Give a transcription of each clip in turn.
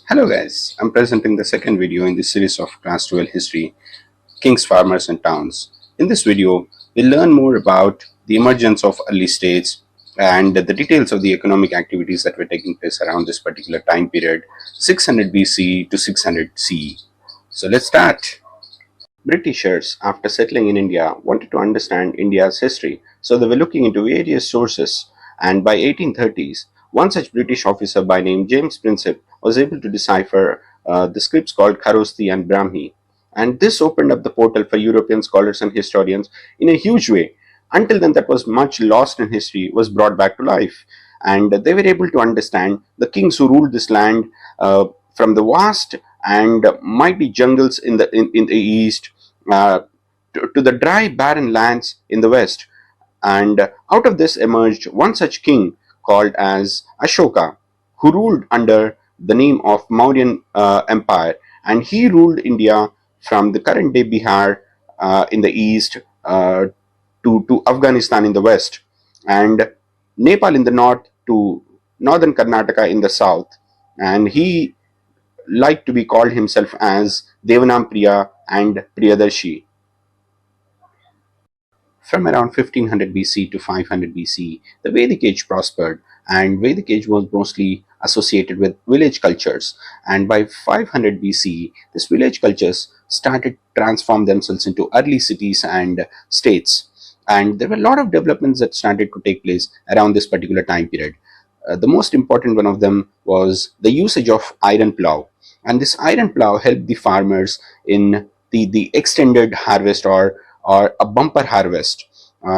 Hello guys, I'm presenting the second video in this series of Class 12 History, Kings, Farmers and Towns. In this video, we'll learn more about the emergence of early states and the details of the economic activities that were taking place around this particular time period, 600 BC to 600 CE. So let's start. Britishers, after settling in India, wanted to understand India's history, so they were looking into various sources. And by 1830s, one such British officer by name James Princip was able to decipher the scripts called Kharosthi and Brahmi. And this opened up the portal for European scholars and historians in a huge way. Until then, that was much lost in history was brought back to life. And they were able to understand the kings who ruled this land from the vast and mighty jungles in the east uh, to the dry, barren lands in the west. And out of this emerged one such king called as Ashoka, who ruled under the name of Mauryan Empire, and he ruled India from the current day Bihar in the east to Afghanistan in the west, and Nepal in the north to northern Karnataka in the south. And he liked to be called himself as Devanam Priya and Priyadarshi. From around 1500 BC to 500 BC, the Vedic age prospered, and Vedic age was mostly associated with village cultures. And by 500 BC, these village cultures started to transform themselves into early cities and states. And there were a lot of developments that started to take place around this particular time period. The most important one of them was the usage of iron plow. And this iron plow helped the farmers in the extended harvest or a bumper harvest.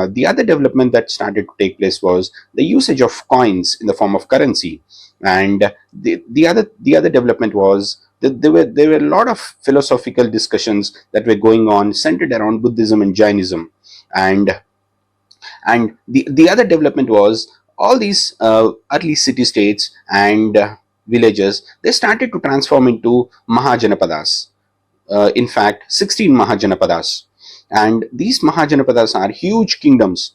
The other development that started to take place was the usage of coins in the form of currency. And the other development was that there were a lot of philosophical discussions that were going on centered around Buddhism and Jainism. And the other development was all these early city states and villages, they started to transform into Mahajanapadas. In fact, 16 Mahajanapadas. And these Mahajanapadas are huge kingdoms.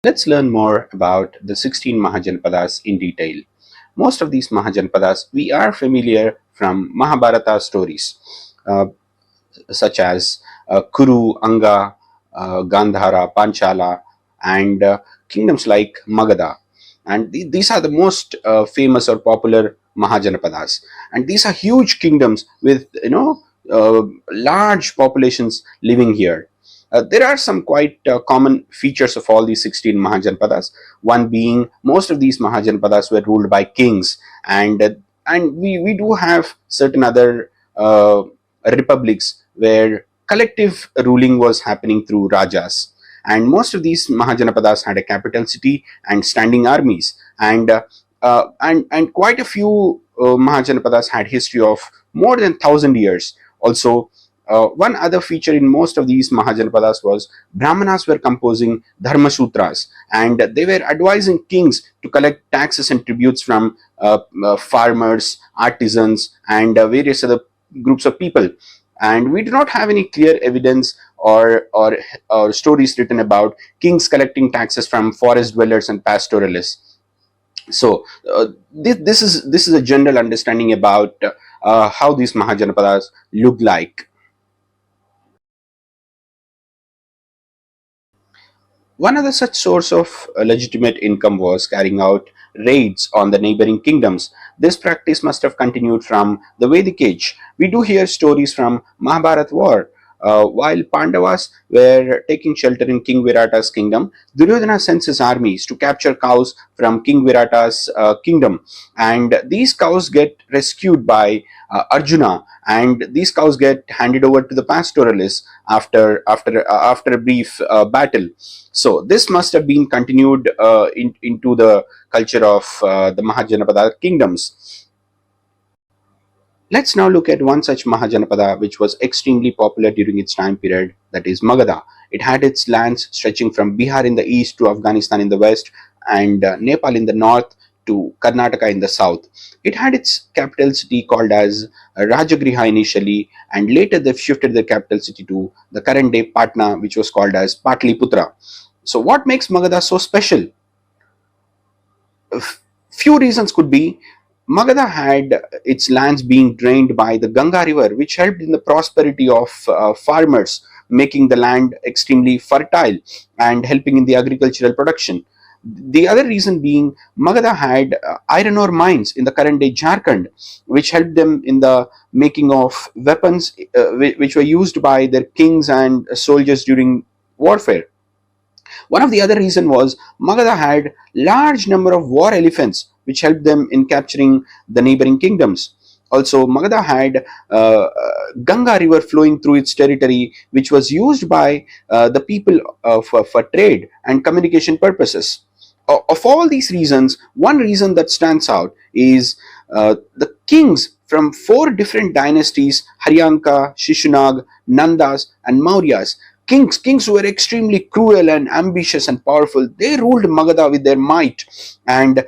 Let's learn more about the 16 Mahajanapadas in detail. Most of these Mahajanapadas we are familiar from Mahabharata stories, uh, such as Kuru, Anga, Gandhara, Panchala, and kingdoms like Magadha. And these are the most famous or popular Mahajanapadas. And these are huge kingdoms with large populations living here. There are some quite common features of all these 16 Mahajanapadas. One being most of these Mahajanapadas were ruled by kings, and we do have certain other republics where collective ruling was happening through rajas. And most of these Mahajanapadas had a capital city and standing armies, and quite a few Mahajanapadas had history of more than 1,000 years. Also, one other feature in most of these Mahajanapadas was Brahmanas were composing Dharma Sutras, and they were advising kings to collect taxes and tributes from farmers, artisans, and various other groups of people. And we do not have any clear evidence or stories written about kings collecting taxes from forest dwellers and pastoralists. So this is a general understanding about how these Mahajanapadas look like. One other such source of legitimate income was carrying out raids on the neighboring kingdoms. This practice must have continued from the Vedic age. We do hear stories from Mahabharat war. While Pandavas were taking shelter in King Virata's kingdom, Duryodhana sends his armies to capture cows from King Virata's kingdom. And these cows get rescued by Arjuna, and these cows get handed over to the pastoralists after a brief battle. So this must have been continued into the culture of the Mahajanapada kingdoms. Let's now look at one such Mahajanapada which was extremely popular during its time period, that is Magadha. It had its lands stretching from Bihar in the east to Afghanistan in the west, and Nepal in the north to Karnataka in the south. It had its capital city called as Rajagriha initially, and later they shifted the capital city to the current day Patna, which was called as Patliputra. So what makes Magadha so special? Few reasons could be: Magadha had its lands being drained by the Ganga River, which helped in the prosperity of farmers, making the land extremely fertile and helping in the agricultural production. The other reason being Magadha had iron ore mines in the current day Jharkhand, which helped them in the making of weapons which were used by their kings and soldiers during warfare. One of the other reason was Magadha had large number of war elephants which helped them in capturing the neighboring kingdoms. Also, Magadha had Ganga river flowing through its territory, which was used by the people for trade and communication purposes. Of all these reasons, one reason that stands out is the kings from four different dynasties: Haryanka, Shishunag, Nandas, and Mauryas. Kings who were extremely cruel and ambitious and powerful. They ruled Magadha with their might. And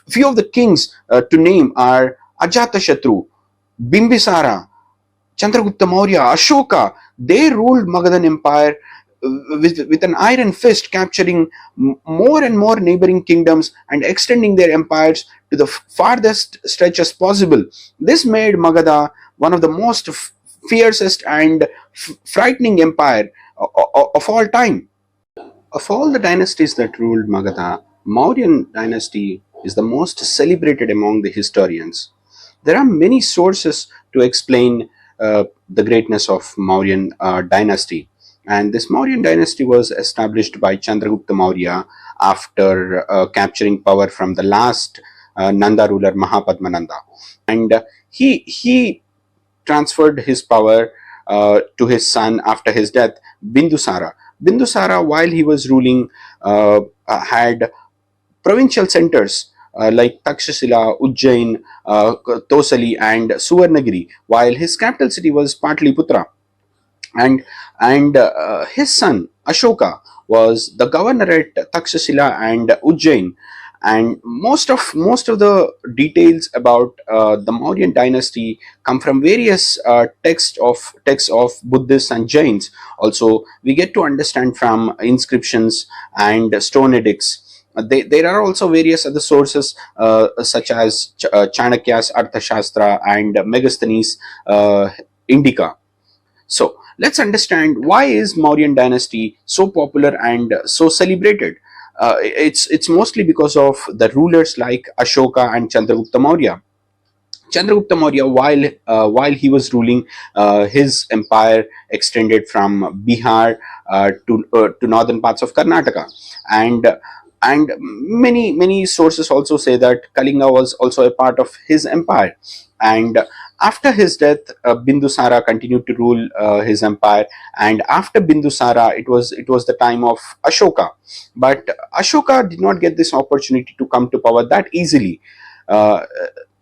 few of the kings to name are Ajatashatru, Bimbisara, Chandragupta Maurya, Ashoka. They ruled Magadhan Empire with an iron fist, capturing more and more neighboring kingdoms and extending their empires to the farthest stretches possible. This made Magadha one of the most fiercest and frightening empire of all time. Of all the dynasties that ruled Magadha, Mauryan dynasty is the most celebrated among the historians. There are many sources to explain the greatness of Mauryan dynasty. And this Mauryan dynasty was established by Chandragupta Maurya after capturing power from the last Nanda ruler Mahapadmananda. And he transferred his power to his son after his death, Bindusara. Bindusara, while he was ruling, had provincial centers like Takshashila, Ujjain, Tosali, and Suvarnagiri, while his capital city was Patliputra. And his son Ashoka was the governor at Takshashila and Ujjain. And most of the details about the Mauryan dynasty come from various texts of Buddhists and Jains. Also, we get to understand from inscriptions and stone edicts. There are also various other sources such as Chanakya's Arthashastra and Megasthenes' Indica. So let's understand, why is Mauryan dynasty so popular and so celebrated. It's mostly because of the rulers like Ashoka and Chandragupta Maurya. Chandragupta Maurya, while he was ruling, his empire extended from Bihar to northern parts of Karnataka, and and many sources also say that Kalinga was also a part of his empire. And after his death, Bindusara continued to rule his empire. And after Bindusara, it was the time of Ashoka. But Ashoka did not get this opportunity to come to power that easily. Uh,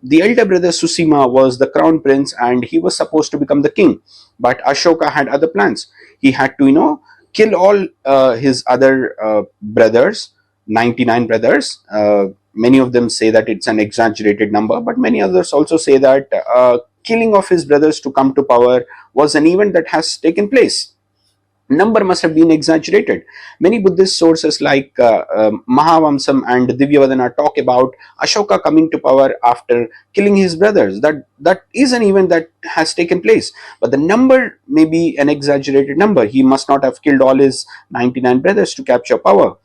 the elder brother Susima was the crown prince and he was supposed to become the king. But Ashoka had other plans. He had to, kill all his other brothers, 99 brothers. Many of them say that it's an exaggerated number, but many others also say that killing of his brothers to come to power was an event that has taken place. Number must have been exaggerated. Many Buddhist sources like Mahavamsam and Divyavadana talk about Ashoka coming to power after killing his brothers. That is an event that has taken place, but the number may be an exaggerated number. He must not have killed all his 99 brothers to capture power.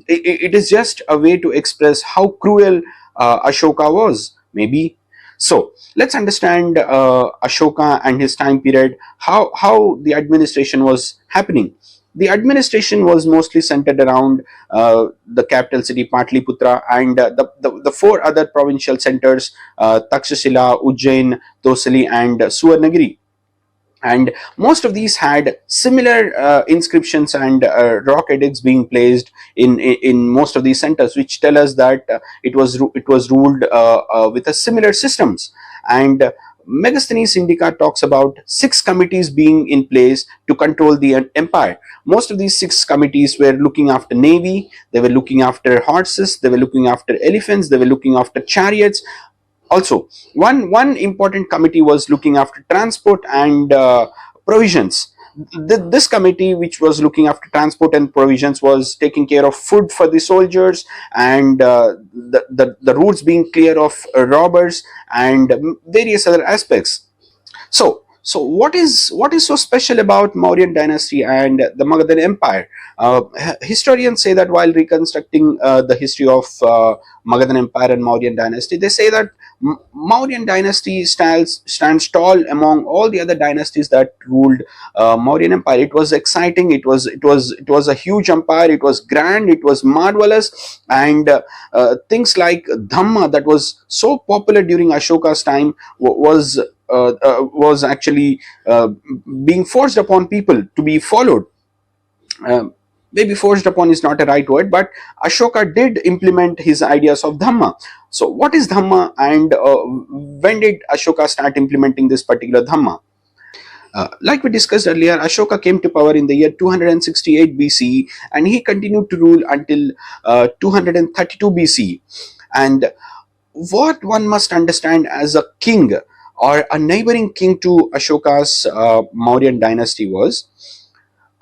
It is just a way to express how cruel Ashoka was, maybe. So let's understand Ashoka and his time period, how the administration was happening. The administration was mostly centered around the capital city Patliputra and the four other provincial centers, Takshashila, Ujjain, Tosali, and Suvarnagiri. And most of these had similar inscriptions and rock edicts being placed in most of these centers, which tell us that it was ruled with a similar systems. And Megasthenes Indica talks about six committees being in place to control the empire. Most of these six committees were looking after navy, they were looking after horses, they were looking after elephants, they were looking after chariots. Also, one important committee was looking after transport and provisions. This committee, which was looking after transport and provisions, was taking care of food for the soldiers, and the routes being clear of robbers, and various other aspects. So what is so special about Mauryan dynasty and the Magadhan Empire? Historians say that while reconstructing the history of Magadhan Empire and Mauryan dynasty, they say that Mauryan dynasty stands tall among all the other dynasties that ruled Mauryan Empire. It was exciting. It was a huge empire. It was grand. It was marvelous, and things like Dhamma, that was so popular during Ashoka's time, was actually being forced upon people to be followed. Um, Maybe forced upon is not a right word, but Ashoka did implement his ideas of Dhamma. So, what is Dhamma, and when did Ashoka start implementing this particular Dhamma? Like we discussed earlier, Ashoka came to power in the year 268 BCE, and he continued to rule until 232 BCE. And what one must understand as a king or a neighboring king to Ashoka's Mauryan dynasty was,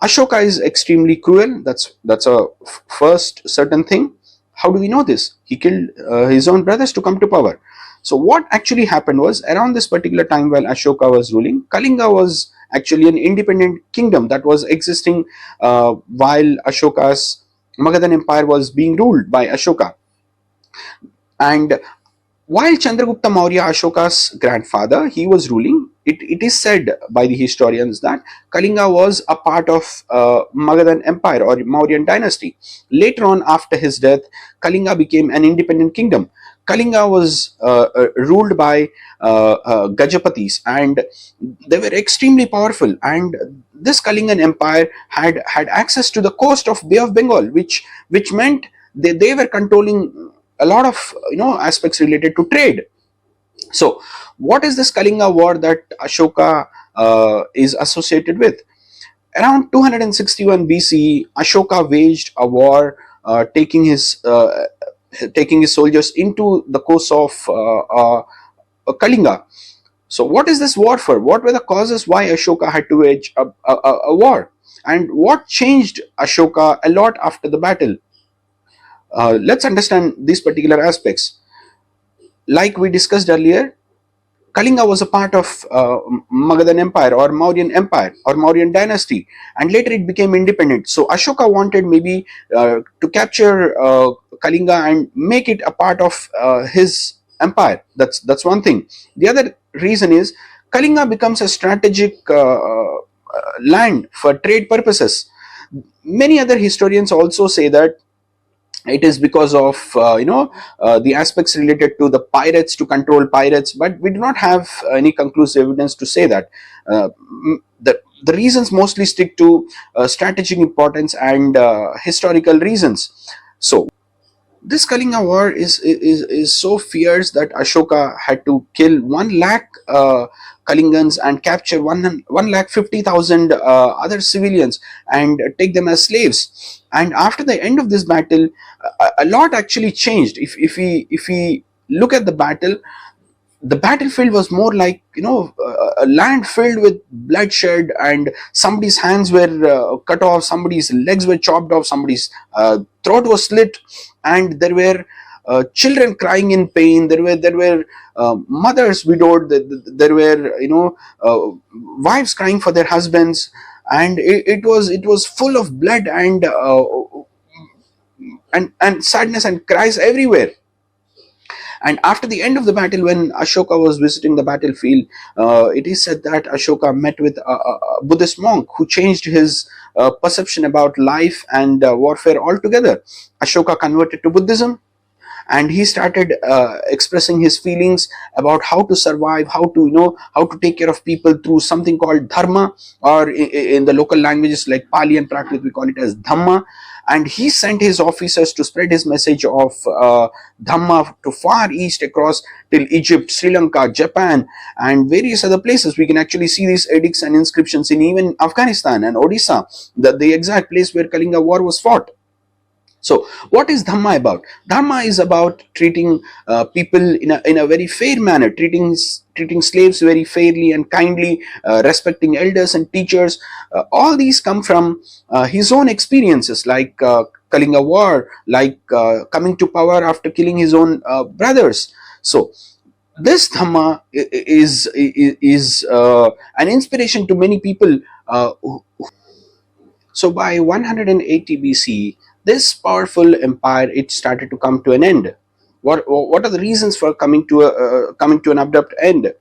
Ashoka is extremely cruel. That's a first certain thing. How do we know this? He killed his own brothers to come to power. So what actually happened was, around this particular time while Ashoka was ruling, Kalinga was actually an independent kingdom that was existing while Ashoka's Magadhan Empire was being ruled by Ashoka. And while Chandragupta Maurya, Ashoka's grandfather, he was ruling, it is said by the historians that Kalinga was a part of Magadhan Empire or Mauryan dynasty. Later on, after his death, Kalinga became an independent kingdom. Kalinga was ruled by Gajapatis, and they were extremely powerful. And this Kalingan Empire had access to the coast of Bay of Bengal, which meant they were controlling a lot of aspects related to trade. So what is this Kalinga war that Ashoka is associated with? Around 261 BC, Ashoka waged a war, taking his soldiers into the coast of Kalinga. So what is this war for? What were the causes why Ashoka had to wage a war, and what changed Ashoka a lot after the battle? Let's understand these particular aspects. Like we discussed earlier, Kalinga was a part of Magadhan Empire or Mauryan Empire or Mauryan dynasty, and later it became independent. So Ashoka wanted maybe to capture Kalinga and make it a part of his empire. That's one thing. The other reason is Kalinga becomes a strategic land for trade purposes. Many other historians also say that it is because of the aspects related to the pirates, to control pirates, but we do not have any conclusive evidence to say that. The reasons mostly stick to strategic importance and historical reasons. So this Kalinga war is so fierce that Ashoka had to kill 1 lakh Kalingans and capture 1,50,000 other civilians and take them as slaves. And after the end of this battle, a lot actually changed. If we look at the battlefield was more like a land filled with bloodshed, and somebody's hands were cut off, somebody's legs were chopped off, somebody's throat was slit, and there were children crying in pain. There were mothers widowed. There were wives crying for their husbands, and it was full of blood and sadness and cries everywhere. And after the end of the battle, when Ashoka was visiting the battlefield, it is said that Ashoka met with a Buddhist monk who changed his perception about life and warfare altogether. Ashoka converted to Buddhism, and he started expressing his feelings about how to survive, how to take care of people through something called dharma, or in the local languages like Pali and Prakrit we call it as dhamma. And he sent his officers to spread his message of dhamma to far east, across till Egypt, Sri Lanka, Japan, and various other places. We can actually see these edicts and inscriptions in even Afghanistan and Odisha, the exact place where Kalinga war was fought. So, what is Dhamma about? Dhamma is about treating people in a very fair manner, treating slaves very fairly and kindly, respecting elders and teachers. All these come from his own experiences, like Kalinga War, like coming to power after killing his own brothers. So, this Dhamma is an inspiration to many people. So by 180 BC, this powerful empire it started to come to an end. What are the reasons for coming to an abrupt end?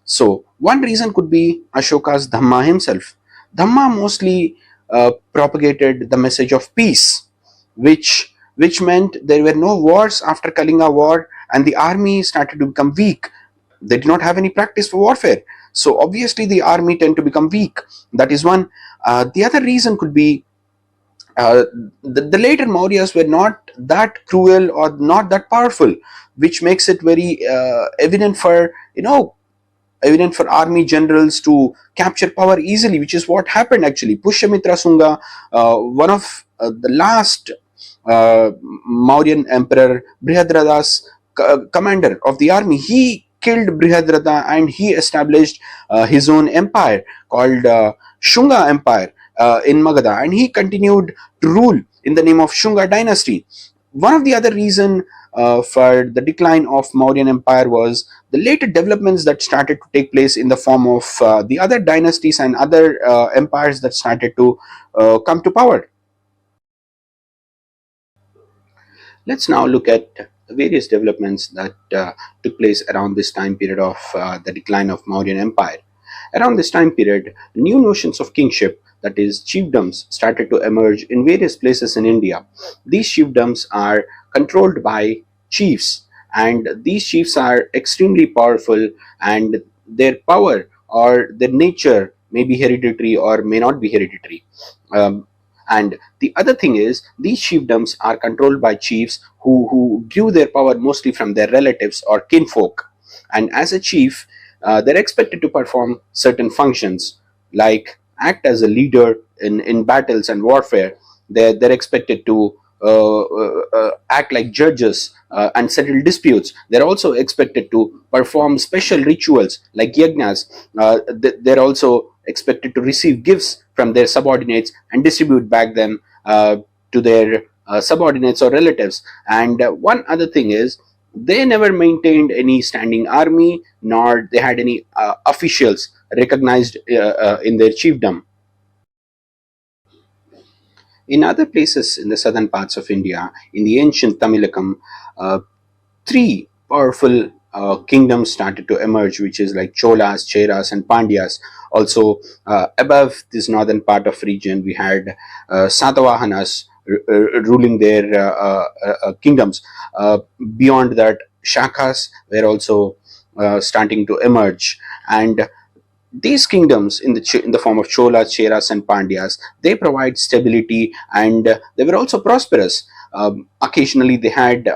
So one reason could be Ashoka's Dhamma himself. Dhamma mostly propagated the message of peace, which meant there were no wars after Kalinga War, and the army started to become weak. They did not have any practice for warfare, so obviously the army tend to become weak. That is one. The other reason could be uh, the later Mauryas were not that cruel or not that powerful, which makes it very evident for army generals to capture power easily, which is what happened actually. Pushyamitra Sunga, one of the last Mauryan emperor, Brihadrada's commander of the army, he killed Brihadrada and he established his own empire called Shunga Empire in Magadha, and he continued to rule in the name of Shunga dynasty. One of the other reason for the decline of Mauryan Empire was the later developments that started to take place in the form of the other dynasties and other empires that started to come to power. Let's now look at various developments that took place around this time period of the decline of Mauryan Empire. Around this time period, new notions of kingship, that is, chiefdoms, started to emerge in various places in India. These chiefdoms are controlled by chiefs, and these chiefs are extremely powerful, and their power or their nature may be hereditary or may not be hereditary. And the other thing is, these chiefdoms are controlled by chiefs who drew their power mostly from their relatives or kinfolk. And as a chief, they're expected to perform certain functions like act as a leader in battles and warfare. They're expected to act like judges and settle disputes. They're also expected to perform special rituals like yajnas. They're also expected to receive gifts from their subordinates and distribute back them to their subordinates or relatives. And one other thing is, they never maintained any standing army, nor they had any officials recognized in their chiefdom. In other places in the southern parts of India, in the ancient Tamilakam, uh, three powerful kingdoms started to emerge, which is like Cholas, Cheras, and Pandyas. Also, above this northern part of region, we had Satavahanas ruling their kingdoms. Beyond that, Shakas were also starting to emerge, and these kingdoms in the form of Cholas, Cheras, and Pandyas, they provide stability, and they were also prosperous. Occasionally, they had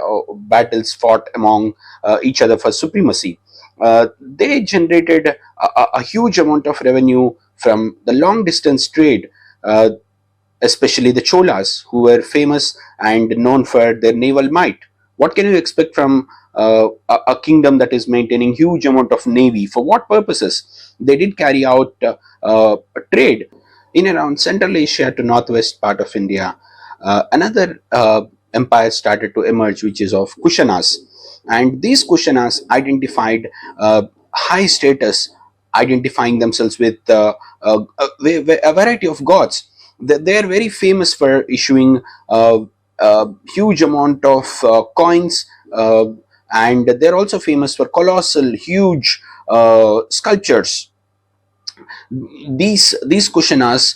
battles fought among each other for supremacy. They generated a huge amount of revenue from the long distance trade, uh, especially the Cholas, who were famous and known for their naval might. What can you expect from a kingdom that is maintaining huge amount of navy? For what purposes? They did carry out trade in around Central Asia to northwest part of India. Another empire started to emerge, which is of Kushanas, and these Kushanas identified high status, identifying themselves with a variety of gods. They are very famous for issuing huge amount of coins, and they're also famous for colossal, huge sculptures. These Kushanas,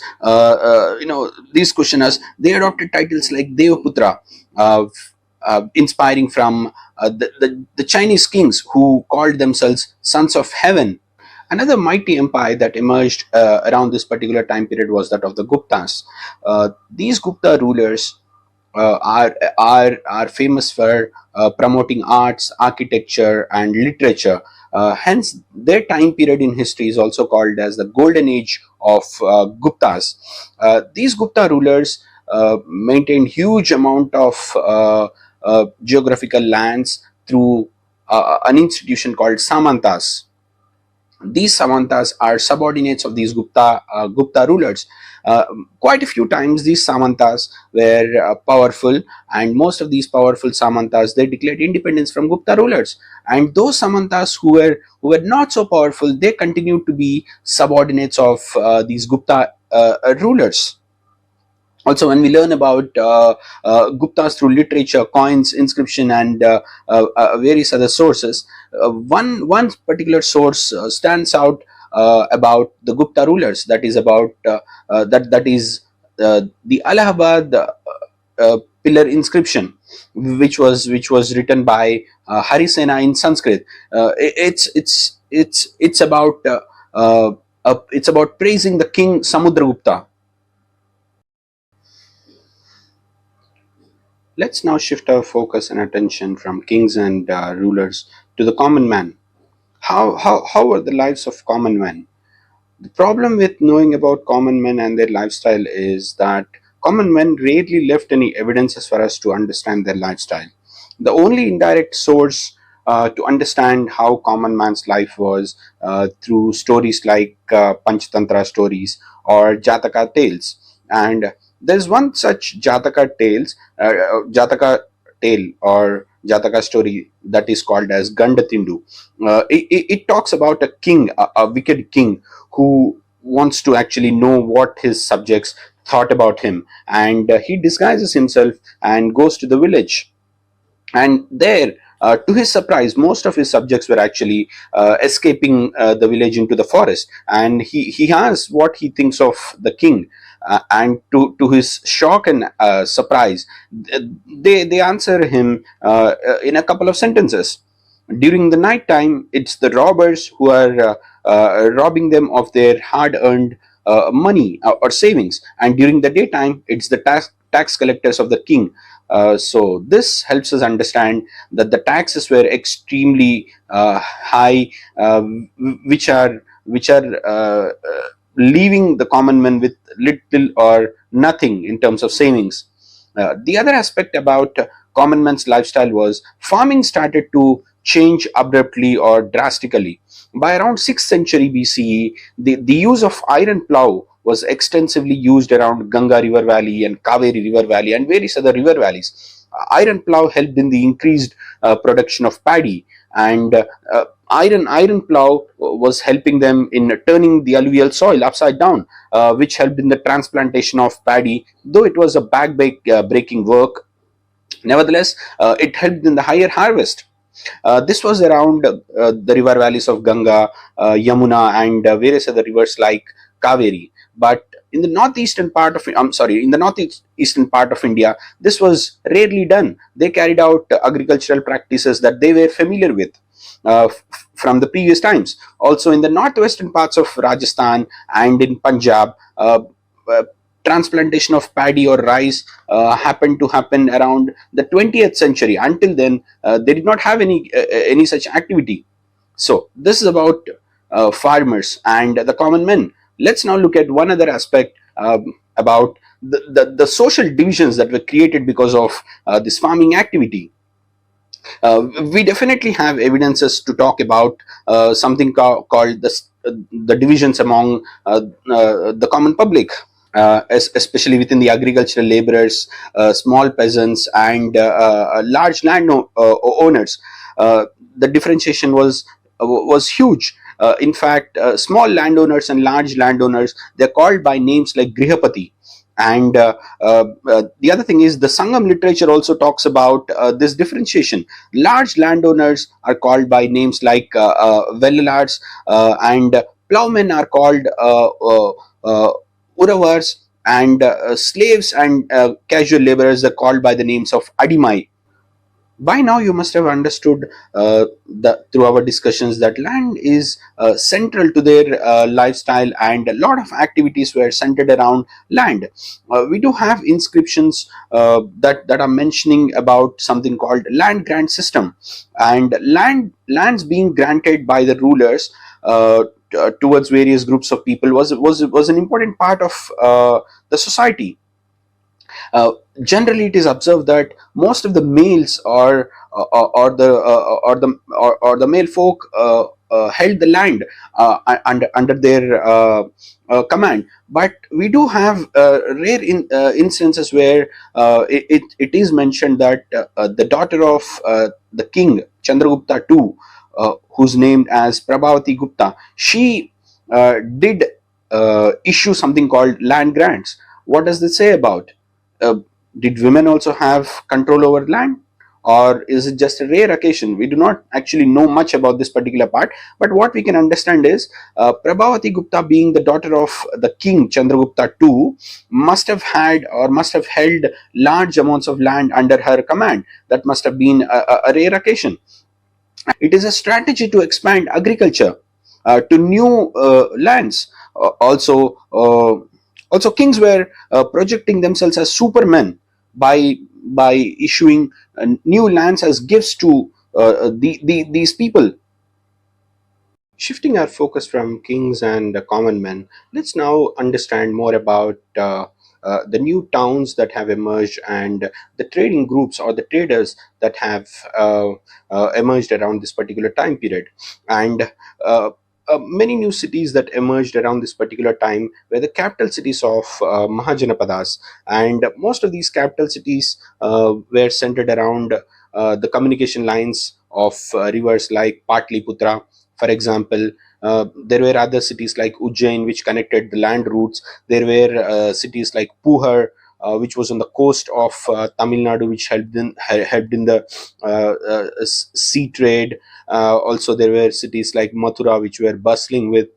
these Kushanas, they adopted titles like Devaputra, inspiring from the Chinese kings who called themselves sons of heaven. Another mighty empire that emerged around this particular time period was that of the Guptas. These Gupta rulers are famous for promoting arts, architecture, and literature. Hence, their time period in history is also called as the golden age of Guptas. These Gupta rulers maintained huge amount of geographical lands through an institution called Samantas. These Samantas are subordinates of these Gupta rulers. Uh, Quite a few times these Samantas were powerful, and most of these powerful Samantas, they declared independence from Gupta rulers. And those Samantas who were not so powerful, they continued to be subordinates of these Gupta rulers. Also, when we learn about Guptas through literature, coins, inscription, and various other sources, one particular source stands out about the Gupta rulers. That is about that is the Allahabad pillar inscription, which was written by Harisena in Sanskrit. Uh, it's it's it's it's about it's about praising the king Samudragupta. Let's now shift our focus and attention from kings and rulers to the common man. How are the lives of common men? The problem with knowing about common men and their lifestyle is that common men rarely left any evidences for us to understand their lifestyle. The only indirect source to understand how common man's life was through stories like Panchatantra stories or Jataka tales. And there's one such Jataka tale or Jataka story that is called as Gandatindu. It talks about a king, a wicked king, who wants to actually know what his subjects thought about him, and he disguises himself and goes to the village. And there, to his surprise, most of his subjects were actually escaping the village into the forest, and he asks what he thinks of the king. And to his shock and surprise, they answer him in a couple of sentences. During the night time, it's the robbers who are robbing them of their hard earned money or savings, and during the daytime, it's the tax collectors of the king. So this helps us understand that the taxes were extremely high, which are leaving the common man with little or nothing in terms of savings. The other aspect about common man's lifestyle was farming started to change abruptly or drastically. By around 6th century BCE, the use of iron plow was extensively used around Ganga River Valley and Kaveri River Valley and various other river valleys. Iron plow helped in the increased production of paddy, and iron plow was helping them in turning the alluvial soil upside down, which helped in the transplantation of paddy. Though it was a breaking work, nevertheless, it helped in the higher harvest. This was around the river valleys of Ganga, Yamuna, and various other rivers like Kaveri. But in the northeastern part of, I'm sorry, in the northeastern part of India, this was rarely done. They carried out agricultural practices that they were familiar with from the previous times. Also, in the northwestern parts of Rajasthan and in Punjab, uh, transplantation of paddy or rice happened to happen around the 20th century. Until then, they did not have any such activity. So this is about farmers and the common men. Let's now look at one other aspect about the social divisions that were created because of this farming activity. We definitely have evidences to talk about something called the divisions among the common public, especially within the agricultural laborers, small peasants, and large owners. The differentiation was huge. In fact, small landowners and large landowners, they're called by names like Grihapati. And the other thing is the Sangam literature also talks about this differentiation. Large landowners are called by names like Vellalars, and plowmen are called Uravars, and slaves and casual laborers are called by the names of Adimai. By now, you must have understood through our discussions that land is central to their lifestyle, and a lot of activities were centered around land. We do have inscriptions that are mentioning about something called land grant system, and lands being granted by the rulers towards various groups of people was an important part of the society. Uh, Generally, it is observed that most of the males or the male folk held the land under their command. But we do have rare instances where it is mentioned that the daughter of the king Chandragupta II, who's named as Prabhavati Gupta, she did issue something called land grants. What does this say about? uh, did women also have control over land, or is it just a rare occasion? We do not actually know much about this particular part, but what we can understand is Prabhavati Gupta, being the daughter of the king Chandragupta II, must have had or must have held large amounts of land under her command. That must have been a rare occasion. It is a strategy to expand agriculture to new lands. Also, kings were projecting themselves as supermen by issuing new lands as gifts to these people. Shifting our focus from kings and common men, let's now understand more about the new towns that have emerged and the trading groups or the traders that have emerged around this particular time period. And many new cities that emerged around this particular time were the capital cities of Mahajanapadas. And most of these capital cities were centered around the communication lines of rivers like Patliputra. For example, there were other cities like Ujjain, which connected the land routes. There were cities like Puhar, which was on the coast of Tamil Nadu, which helped in the sea trade. Also, there were cities like Mathura, which were bustling with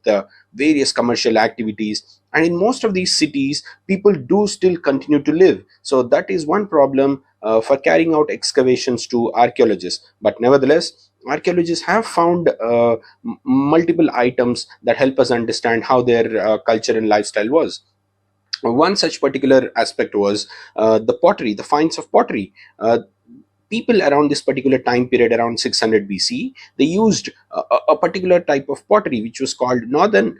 various commercial activities. And in most of these cities, people do still continue to live. So that is one problem for carrying out excavations to archaeologists. But nevertheless, archaeologists have found multiple items that help us understand how their culture and lifestyle was. One such particular aspect was the pottery, the finds of pottery. People around this particular time period, around 600 BC, they used a particular type of pottery which was called northern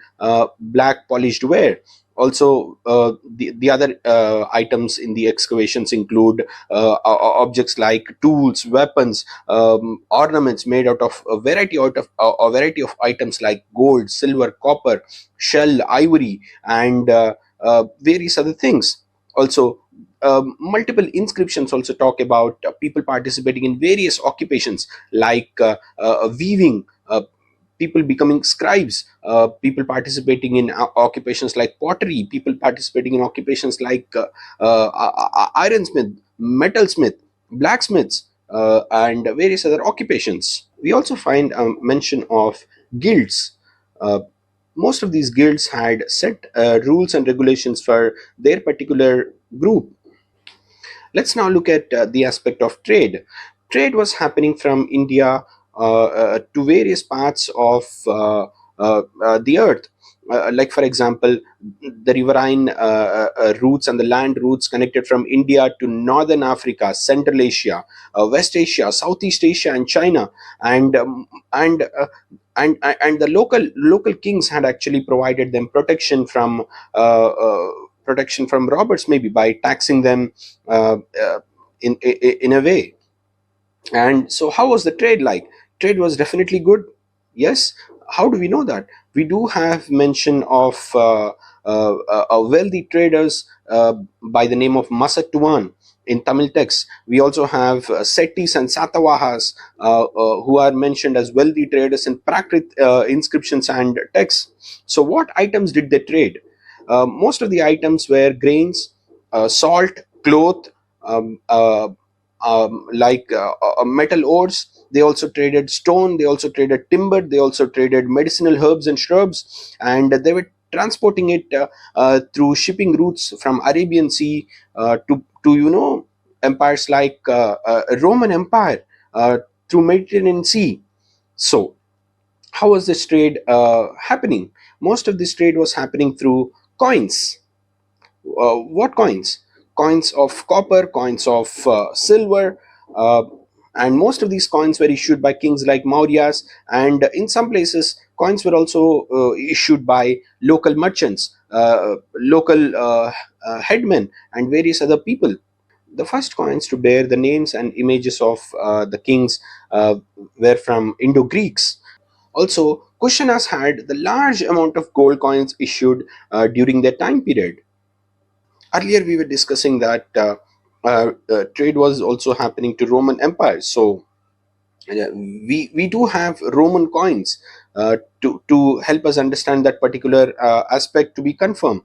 black polished ware. Also, the other items in the excavations include objects like tools, weapons, ornaments made out of a variety of items like gold, silver, copper, shell, ivory, and various other things. Also, multiple inscriptions also talk about people participating in various occupations like weaving, people becoming scribes, people participating in occupations like pottery, people participating in occupations like ironsmith, metalsmith, blacksmiths, and various other occupations. We also find mention of guilds. Uh, Most of these guilds had set rules and regulations for their particular group. Let's now look at the aspect of trade. Trade was happening from India to various parts of the earth. Like, for example, the riverine routes and the land routes connected from India to Northern Africa, Central Asia, West Asia, Southeast Asia, and China. And and the local kings had actually provided them protection from robbers, maybe by taxing them uh, uh, in a way. And so, how was the trade like? Trade was definitely good. Yes. How do we know that? We do have mention of wealthy traders by the name of Masattuvan in Tamil texts. We also have Settis and Satavahas who are mentioned as wealthy traders in Prakrit inscriptions and texts. So, what items did they trade? Most of the items were grains, salt, cloth, um, uh, like metal ores. They also traded stone, they also traded timber, they also traded medicinal herbs and shrubs, and they were transporting it through shipping routes from Arabian Sea to empires like Roman Empire, through Mediterranean Sea. So how was this trade happening? Most of this trade was happening through coins. What coins? Coins of copper, coins of silver, uh, and most of these coins were issued by kings like Mauryas, and in some places, coins were also issued by local merchants. local headmen, and various other people. The first coins to bear the names and images of the kings uh, were from Indo-Greeks. Also, Kushan has had the large amount of gold coins issued during their time period. Earlier, we were discussing that trade was also happening to Roman Empire. So, we do have Roman coins to help us understand that particular aspect to be confirmed.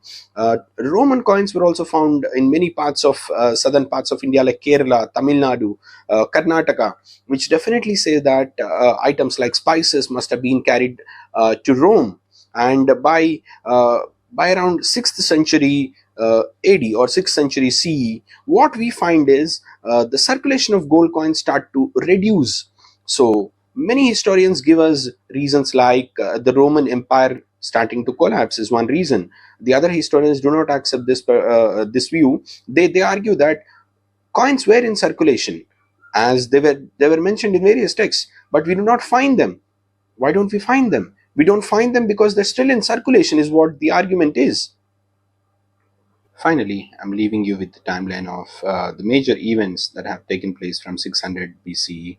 Roman coins were also found in many parts of southern parts of India, like Kerala, Tamil Nadu, Karnataka, which definitely say that items like spices must have been carried to Rome. And by around 6th century AD or 6th century CE, what we find is the circulation of gold coins start to reduce. So many historians give us reasons like the Roman Empire starting to collapse is one reason. The other historians do not accept this view. They argue that coins were in circulation, as they were mentioned in various texts, but we do not find them. Why don't we find them? We don't find them because they're still in circulation, is what the argument is. Finally, I'm leaving you with the timeline of the major events that have taken place from 600 BCE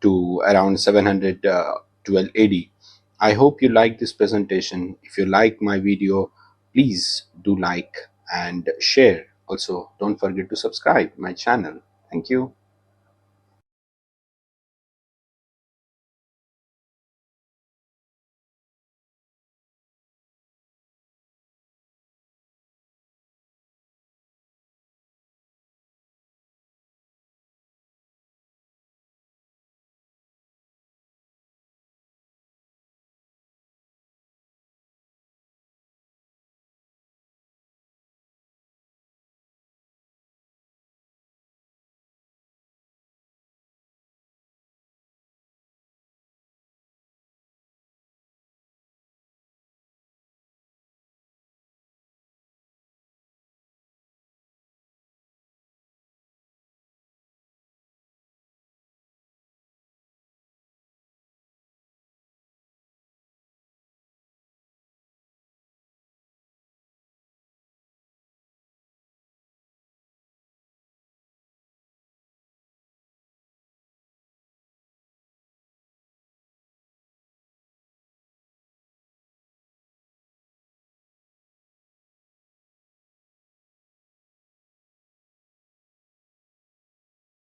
to around 712 AD. I hope you like this presentation. If you like my video, please do like and share. Also, don't forget to subscribe my channel. Thank you.